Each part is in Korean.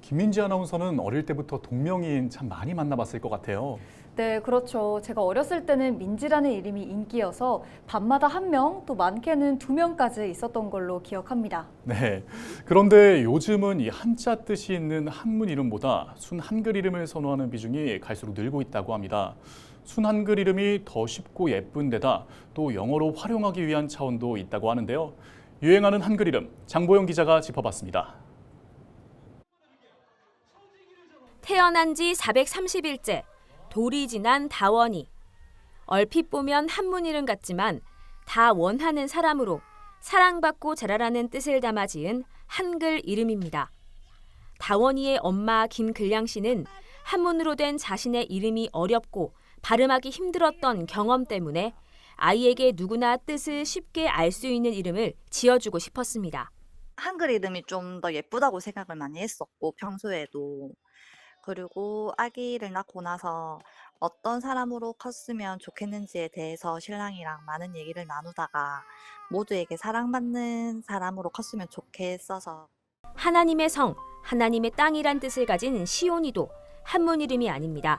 김민지 아나운서는 어릴 때부터 동명이인 참 많이 만나봤을 것 같아요. 네, 그렇죠. 제가 어렸을 때는 민지라는 이름이 인기여서 밤마다 한 명, 또 많게는 두 명까지 있었던 걸로 기억합니다. 네. 그런데 요즘은 이 한자 뜻이 있는 한문 이름보다 순 한글 이름을 선호하는 비중이 갈수록 늘고 있다고 합니다. 순 한글 이름이 더 쉽고 예쁜 데다 또 영어로 활용하기 위한 차원도 있다고 하는데요. 유행하는 한글 이름, 장보영 기자가 짚어봤습니다. 태어난 지 430일째, 돌이 지난 다원이. 얼핏 보면 한문 이름 같지만 다 원하는 사람으로 사랑받고 자라라는 뜻을 담아 지은 한글 이름입니다. 다원이의 엄마 김글량 씨는 한문으로 된 자신의 이름이 어렵고 발음하기 힘들었던 경험 때문에 아이에게 누구나 뜻을 쉽게 알 수 있는 이름을 지어주고 싶었습니다. 한글 이름이 좀 더 예쁘다고 생각을 많이 했었고 평소에도. 그리고 아기를 낳고 나서 어떤 사람으로 컸으면 좋겠는지에 대해서 신랑이랑 많은 얘기를 나누다가 모두에게 사랑받는 사람으로 컸으면 좋겠어서. 하나님의 성, 하나님의 땅이란 뜻을 가진 시온이도 한문 이름이 아닙니다.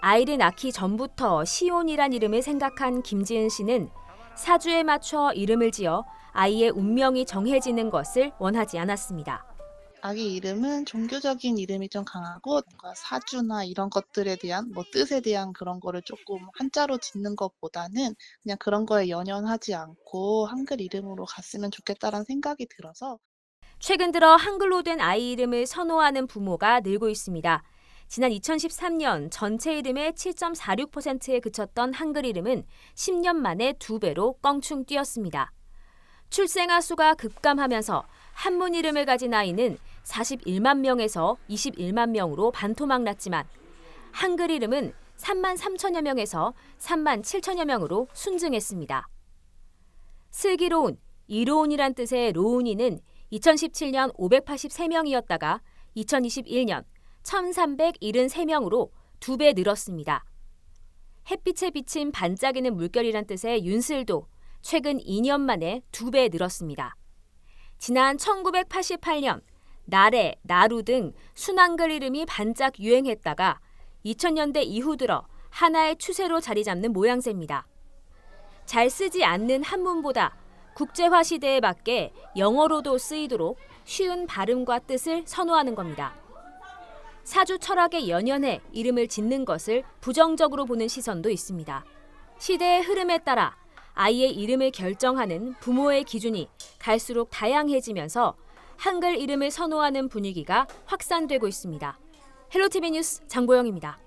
아이를 낳기 전부터 시온이란 이름을 생각한 김지은 씨는 사주에 맞춰 이름을 지어 아이의 운명이 정해지는 것을 원하지 않았습니다. 아기 이름은 종교적인 이름이 좀 강하고 뭔가 사주나 이런 것들에 대한 뜻에 대한 그런 거를 조금 한자로 짓는 것보다는 그냥 그런 거에 연연하지 않고 한글 이름으로 갔으면 좋겠다라는 생각이 들어서. 최근 들어 한글로 된 아이 이름을 선호하는 부모가 늘고 있습니다. 지난 2013년 전체 이름의 7.46%에 그쳤던 한글 이름은 10년 만에 2배로 껑충 뛰었습니다. 출생아 수가 급감하면서 한문 이름을 가진 아이는 41만 명에서 21만 명으로 반토막 났지만 한글 이름은 3만 3천여 명에서 3만 7천여 명으로 순증했습니다. 슬기로운, 이로운이란 뜻의 로운이는 2017년 583명이었다가 2021년 1373명으로 2배 늘었습니다. 햇빛에 비친 반짝이는 물결이란 뜻의 윤슬도 최근 2년 만에 2배 늘었습니다. 지난 1988년 나래, 나루 등 순한글 이름이 반짝 유행했다가 2000년대 이후 들어 하나의 추세로 자리 잡는 모양새입니다. 잘 쓰지 않는 한문보다 국제화 시대에 맞게 영어로도 쓰이도록 쉬운 발음과 뜻을 선호하는 겁니다. 사주 철학에 연연해 이름을 짓는 것을 부정적으로 보는 시선도 있습니다. 시대의 흐름에 따라 아이의 이름을 결정하는 부모의 기준이 갈수록 다양해지면서 한글 이름을 선호하는 분위기가 확산되고 있습니다. 헬로티비 뉴스 장보영입니다.